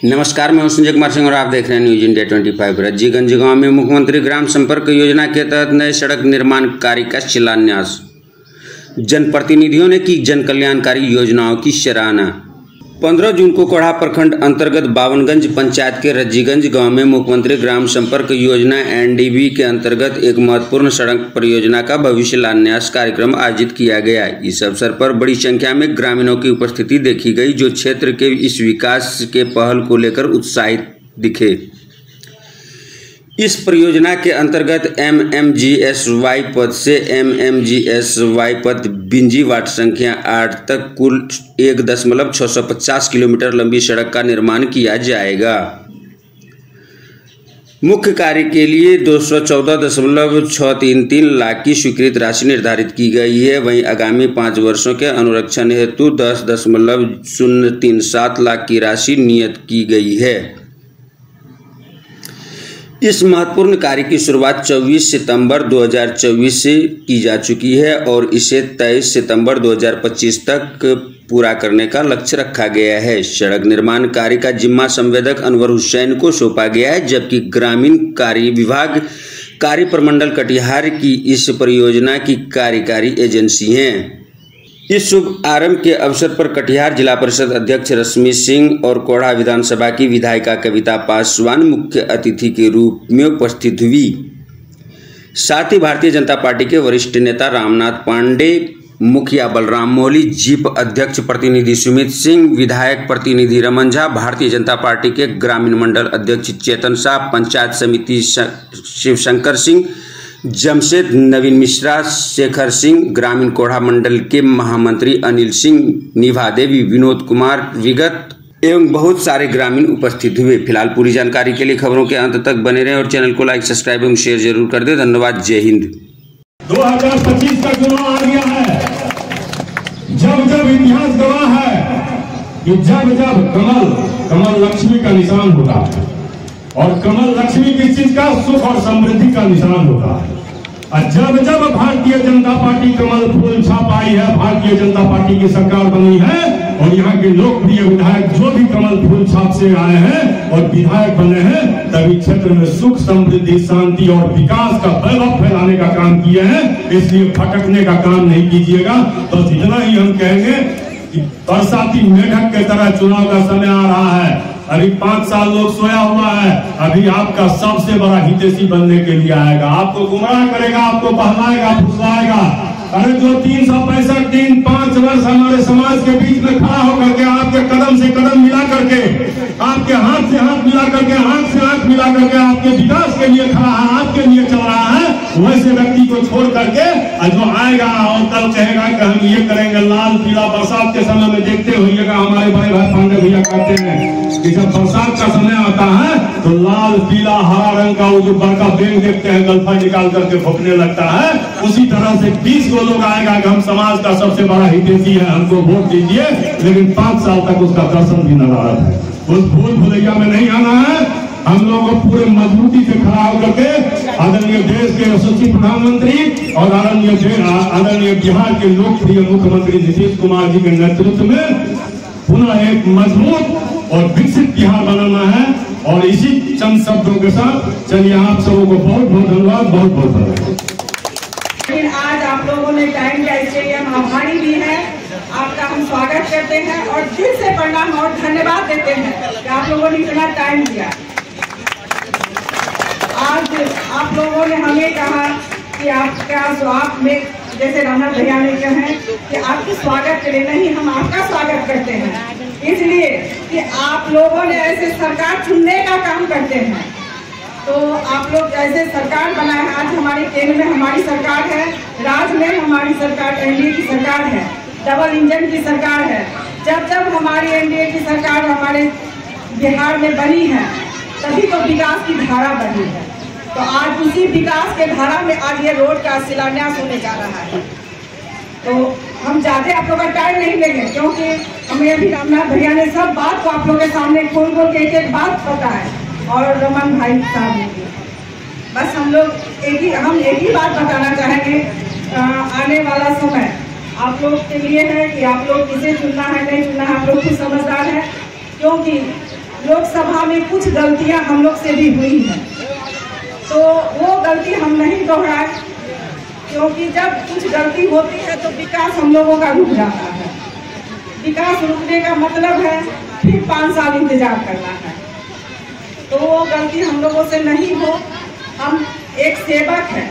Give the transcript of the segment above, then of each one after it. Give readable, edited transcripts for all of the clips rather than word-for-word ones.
नमस्कार, मैं संजय कुमार सिंह और आप देख रहे हैं न्यूज इंडिया 25। रज्जीगंज गांव में मुख्यमंत्री ग्राम संपर्क योजना के तहत नए सड़क निर्माण कार्य का शिलान्यास। जनप्रतिनिधियों ने की जन कल्याणकारी योजनाओं की सराहना। 15 जून को कोढ़ा प्रखंड अंतर्गत बावनगंज पंचायत के रज्जीगंज गांव में मुख्यमंत्री ग्राम संपर्क योजना (NDB) के अंतर्गत एक महत्वपूर्ण सड़क परियोजना का भव्य शिलान्यास कार्यक्रम आयोजित किया गया। इस अवसर पर बड़ी संख्या में ग्रामीणों की उपस्थिति देखी गई, जो क्षेत्र के इस विकास के पहल को लेकर उत्साहित दिखे। इस परियोजना के अंतर्गत MMGSY पथ से MMGSY पथ बिंजी वार्ड संख्या 8 तक कुल 1.650 किलोमीटर लंबी सड़क का निर्माण किया जाएगा। मुख्य कार्य के लिए 214.633 लाख की स्वीकृत राशि निर्धारित की गई है। वहीं आगामी 5 वर्षों के अनुरक्षण हेतु 10.037 लाख की राशि नियत की गई है। इस महत्वपूर्ण कार्य की शुरुआत 24 सितंबर 2024 से की जा चुकी है और इसे 23 सितंबर 2025 तक पूरा करने का लक्ष्य रखा गया है। सड़क निर्माण कार्य का जिम्मा संवेदक अनवर हुसैन को सौंपा गया है, जबकि ग्रामीण कार्य विभाग कार्य प्रमंडल कटिहार की इस परियोजना की कार्यकारी एजेंसी है। इस शुभ आरंभ के अवसर पर कटिहार जिला परिषद अध्यक्ष रश्मि सिंह और कोढ़ा विधानसभा की विधायिका कविता पासवान मुख्य अतिथि के रूप में उपस्थित हुई। साथ ही भारतीय जनता पार्टी के वरिष्ठ नेता रामनाथ पांडे, मुखिया बलराम मोली, जीप अध्यक्ष प्रतिनिधि सुमित सिंह, विधायक प्रतिनिधि रमन झा, भारतीय जनता पार्टी के ग्रामीण मंडल अध्यक्ष चेतन शाह, पंचायत समिति शिवशंकर सिंह, जमशेद, नवीन मिश्रा, शेखर सिंह, ग्रामीण कोढ़ा मंडल के महामंत्री अनिल सिंह, निभा देवी, विनोद कुमार विगत एवं बहुत सारे ग्रामीण उपस्थित हुए। फिलहाल पूरी जानकारी के लिए खबरों के अंत तक बने रहें और चैनल को लाइक, सब्सक्राइब एवं शेयर जरूर कर दें। धन्यवाद। जय हिंद। 2025 का चुनाव आ गया है। जब इतिहास गवाह है कि जब कमल लक्ष्मी का निशान होता है और कमल लक्ष्मी किस चीज का, सुख और समृद्धि का निशान होता है। और जब भारतीय जनता पार्टी कमल फूल छाप आई है, भारतीय जनता पार्टी की सरकार बनी है और यहाँ के लोकप्रिय विधायक जो भी कमल फूल छाप से आए हैं और विधायक बने हैं, तभी क्षेत्र में सुख, समृद्धि, शांति और विकास का वैभव फैलाने का काम किए हैं। इसलिए भटकने का काम नहीं कीजिएगा। तो इतना ही हम कहेंगे कि बरसाती मेढक की तरह चुनाव का समय आ रहा है। अभी 5 साल लोग सोया हुआ है, अभी आपका सबसे बड़ा हितैषी बनने के लिए आएगा। आपको गुमराह करेगा, आपको बहलाएगा, फुसलाएगा। अरे जो 365 दिन 5 वर्ष हमारे समाज के बीच में खड़ा होकर के आपके कदम से कदम मिला करके, आपके हाथ से हाथ मिला करके, आंख से आंख मिला करके आपके विकास के लिए खड़ा है, आपके लिए चल रहा है, वैसे व्यक्ति को छोड़ करके जो आएगा और कल कहेगा कि हम ये करेंगे, लाल पीला बरसात के समय में देखते होइएगा, हमारे बड़े भाई पांडे भैया कहते हैं कि जब बरसात का समय आता है तो लाल पीला हरा रंग का वो जो बड़का बेंग देखते हैं गल्फा निकाल करके भोंकने लगता है। उसी तरह से 20 लोग आएगा कि हम समाज का सबसे बड़ा हितैषी है, हमको वोट दीजिए, लेकिन 5 साल तक उसका दर्शन भी नजर है। उस भूल भुलैया में नहीं आना है। हम लोगों को पूरे मजबूती से खड़ा होकर के आदरणीय देश के यशस्वी प्रधानमंत्री और आदरणीय बिहार के लोकप्रिय मुख्यमंत्री नीतीश कुमार जी के नेतृत्व में पुनः एक मजबूत और विकसित बिहार बनाना है। और इसी चंद शब्दों के साथ चलिए आप सबों को बहुत बहुत धन्यवाद, बहुत बहुत धन्यवाद। आज आप लोगों ने टाइम दिया, इसलिए हम आभारी भी हैं। आपका हम स्वागत करते हैं और दिल से प्रणाम और धन्यवाद देते हैं कि आप लोगों ने इतना टाइम दिया। आज आप लोगों ने हमें कहा कि आपका स्वागत में, जैसे रामनाथ भैया ने कहा कि आपके स्वागत करें, नहीं, हम आपका स्वागत करते हैं, इसलिए कि आप लोगों ने ऐसे सरकार चुनने का काम करते हैं। तो आप लोग ऐसे सरकार बनाए। आज हमारे केंद्र में हमारी सरकार है, राज्य में हमारी सरकार NDA की सरकार है, डबल इंजन की सरकार है। जब हमारी NDA की सरकार हमारे बिहार में बनी है, तभी तो विकास की धारा बनी है। तो आज उसी विकास के धारा में आज ये रोड का शिलान्यास होने जा रहा है। तो हम ज्यादा आप लोग का टाइम नहीं लेंगे, क्योंकि हमें अभी रामनाथ भैया ने सब बात को आप लोगों के सामने खोल के एक बात पता है और रमन भाई साहब ने बस हम एक ही बात बताना चाहेंगे। आने वाला समय आप लोग के लिए है कि आप लोग किसे चुनना है नहीं चुनना है, आप लोग खुद समझदार हैं, क्योंकि लोकसभा में कुछ गलतियां हम लोग से भी हुई हैं, तो वो गलती हम नहीं दोहराए, क्योंकि जब कुछ गलती होती है तो विकास हम लोगों का रुक जाता है। विकास रुकने का मतलब है फिर 5 साल इंतजार करना है, तो वो गलती हम लोगों से नहीं हो। हम एक सेवक हैं,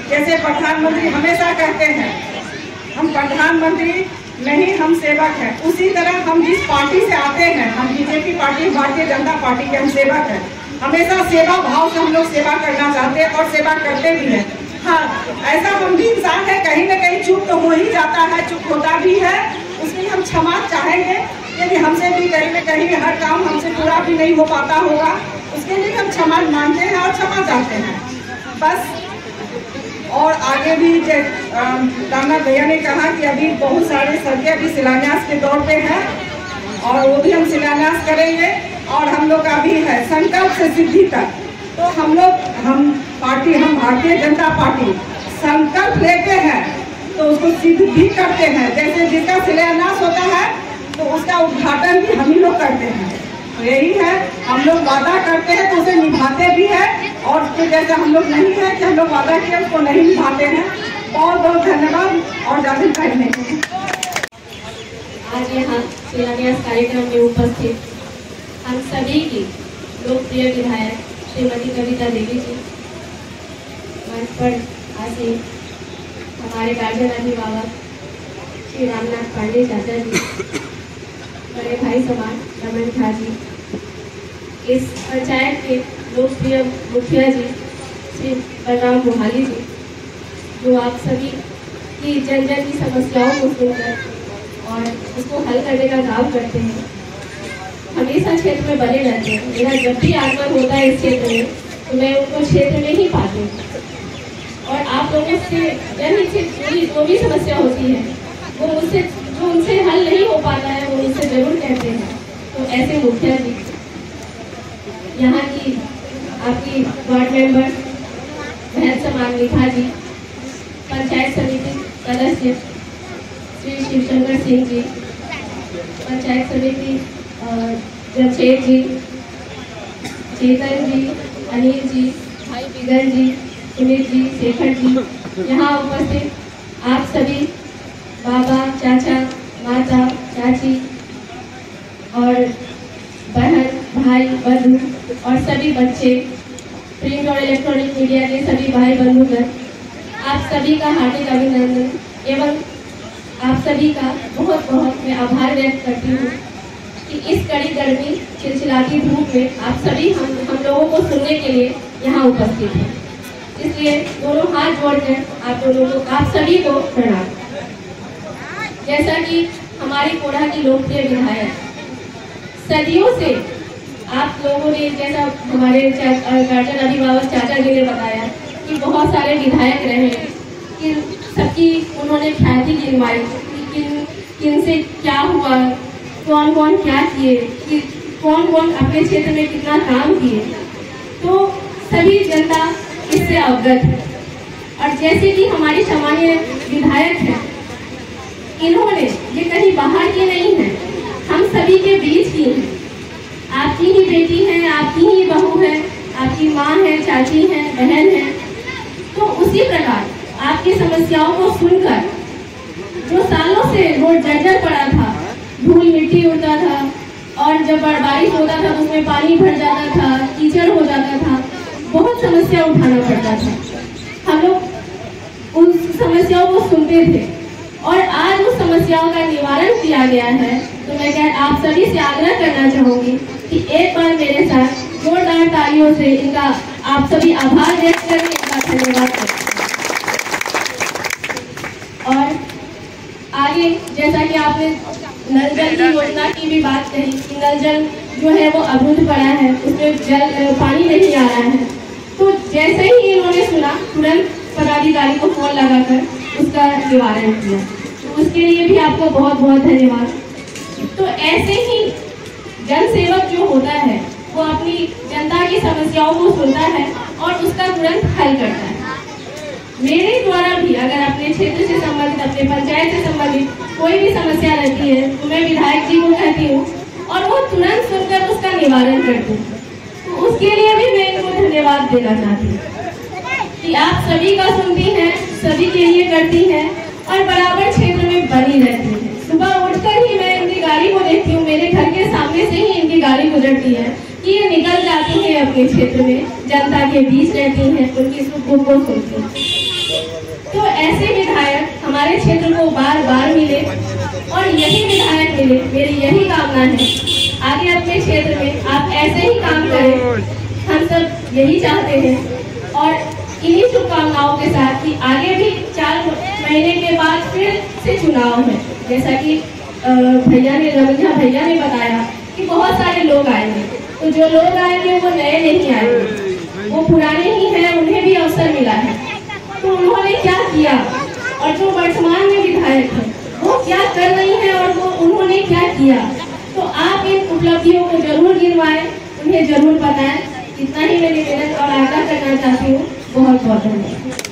जैसे प्रधानमंत्री हमेशा कहते हैं हम प्रधानमंत्री नहीं, हम सेवक हैं। उसी तरह हम जिस पार्टी से आते हैं, हम BJP party, Bharatiya Janata party के हम सेवक हैं। हमेशा सेवा भाव से हम लोग सेवा करना चाहते हैं और सेवा करते भी हैं। हाँ, ऐसा हम भी इंसान है, कहीं न कहीं चूक तो हो ही जाता है, चूक होता भी है, उसमें हम क्षमा चाहेंगे, क्योंकि हमसे भी कहीं न कहीं हर काम हमसे पूरा भी नहीं हो पाता होगा, उसके लिए हम क्षमा मांगते हैं और क्षमा चाहते हैं बस। और आगे भी रामनाथ भैया ने कहा कि अभी बहुत सारे सड़कें अभी शिलान्यास के दौर पे हैं और वो भी हम शिलान्यास करेंगे। और हम लोग का भी है संकल्प से सिद्धि तक, तो हम भारतीय जनता पार्टी संकल्प लेते हैं तो उसको सिद्ध भी करते हैं। जैसे जिसका शिलान्यास होता है तो उसका उद्घाटन भी हम ही लोग करते हैं। तो यही है, हम लोग वादा करते हैं तो उसे निभाते भी हैं, और फिर जैसे हम लोग नहीं है कि हम लोग वादा किया उसको नहीं निभाते हैं। बहुत बहुत धन्यवाद और ज़्यादा कहने के लिए। आज यहाँ शिलान्यास कार्यक्रम में उपस्थित हम सभी की लोकप्रिय विधायक श्रीमती कविता देवी जी, मंच पर आसीन हमारे गार्जियन अभिभावक श्री रामनाथ पांडे चाचा जी, बड़े भाई समान रमन झा जी, इस पंचायत के लोकप्रिय मुखिया जी श्री बलराम मोहाली जी, जो आप सभी की जन जन की समस्याओं को सुनकर और उसको हल करने का काम करते हैं, हमेशा क्षेत्र में बने रहते हैं। मेरा जब भी आगमन होता है इस क्षेत्र में तो मैं उनको क्षेत्र में ही पाती हूँ। और आप लोगों से जनहित से जुड़ी जो भी समस्या होती है वो मुझसे, जो उनसे हल नहीं हो पाता है वो मुझसे जरूर कहते हैं। तो ऐसे मुखिया जी, यहाँ की आपकी वार्ड मेंबर बहन समान निभा जी, पंचायत समिति सदस्य श्री शिवशंकर सिंह जी, पंचायत समिति जमशेद जी, चेतन जी, अनिल जी, भाई बिगन जी, सुमित जी, शेखर जी, यहाँ उपस्थित आप सभी बाबा, चाचा, माता, चाची और बहन, भाई, बंधु और सभी बच्चे, प्रिंट और इलेक्ट्रॉनिक मीडिया के सभी भाई बंधुगण, आप सभी का हार्दिक अभिनंदन एवं आप सभी का बहुत बहुत मैं आभार व्यक्त करती हूँ कि इस कड़ी गर्मी चिलचिलाती धूप में आप सभी हम लोगों को सुनने के लिए यहाँ उपस्थित हैं। इसलिए दोनों हाथ जोड़कर आप सभी को प्रणाम। जैसा कि हमारी कोढ़ा की लोकप्रिय विधायक सदियों से आप लोगों ने, जैसा हमारे गार्जियन अभिभावक चाचा जी ने बताया कि बहुत सारे विधायक रहे हैं, कि सबकी उन्होंने ख्याति गिनवाई कि किन से क्या हुआ, कौन कौन क्या किए, कि कौन कौन अपने क्षेत्र में कितना काम किए, तो सभी जनता इससे अवगत है। और जैसे कि हमारी सामान्य विधायक हैं, इन्होंने ये कहीं बाहर की नहीं है, हम सभी के बीच की है। आपकी ही बेटी है, आपकी ही बहू है, आपकी माँ है, चाची है, बहन है। तो उसी प्रकार आपकी समस्याओं को सुनकर, जो सालों से रोड जर्जर पड़ा था, धूल मिट्टी उड़ता था और जब बारिश होता था तो उसमें पानी भर जाता था, कीचड़ हो जाता था, बहुत समस्या उठाना पड़ता था। हम लोग उन समस्याओं को सुनते थे और आज उस समस्याओं का निवारण किया गया है। तो मैं आप सभी से आग्रह करना चाहूँगी कि एक बार मेरे साथ जोरदार तालियों से इनका आप सभी आभार व्यक्त करें, इनका धन्यवाद करें। और आगे जैसा कि आपने नल जल की योजना की भी बात कही कि नल जल जो है वो अवरुद्ध पड़ा है, उसमें पानी नहीं आ रहा है, तो जैसे ही इन्होंने सुना तुरंत पदाधिकारी को फोन लगाकर उसका निवारण किया। तो उसके लिए भी आपको बहुत बहुत धन्यवाद। तो ऐसे ही जन सेवक जो होता है वो अपनी जनता की समस्याओं को सुनता है और उसका तुरंत हल करता है। मेरे द्वारा भी अगर अपने क्षेत्र से संबंधित, अपने पंचायत से संबंधित कोई भी समस्या रहती है तो मैं विधायक जी को कहती हूँ और वो तुरंत सुनकर उसका निवारण करते हैं। तो उसके लिए भी मैं इनको धन्यवाद देना चाहती हूँ कि आप सभी का सुनती हैं, सभी के लिए करती हैं और बराबर क्षेत्र में बनी रहती हैं। सुबह उठकर ही मैं इनकी गाड़ी को देखती हूँ, मेरे घर के सामने से ही इनकी गाड़ी गुजरती है कि ये निकल जाती है अपने क्षेत्र में, जनता के बीच रहती हैं, उनकी सुख दुख को सुनती हैं। तो ऐसे विधायक हमारे क्षेत्र को बार बार मिले और यही विधायक मिले, मेरी यही कामना है आगे अपने क्षेत्र में आप ऐसे ही काम करें, हम सब यही चाहते हैं। और इन्हीं शुभकामनाओं के साथ कि आगे भी 4 महीने के बाद फिर से चुनाव है, जैसा कि रमजा भैया ने बताया कि बहुत सारे लोग आएंगे, तो जो लोग आएंगे वो नए नहीं आएंगे, वो पुराने ही हैं, उन्हें भी अवसर मिला है। तो उन्होंने क्या किया और जो वर्तमान में विधायक है वो क्या कर रही हैं और वो उन्होंने क्या किया, तो आप इन उपलब्धियों को जरूर गिनवाएं, उन्हें जरूर बताएं। इतना ही मैं निवेदन और आग्रह करना चाहती हूँ। बहुत बहुत धन्यवाद।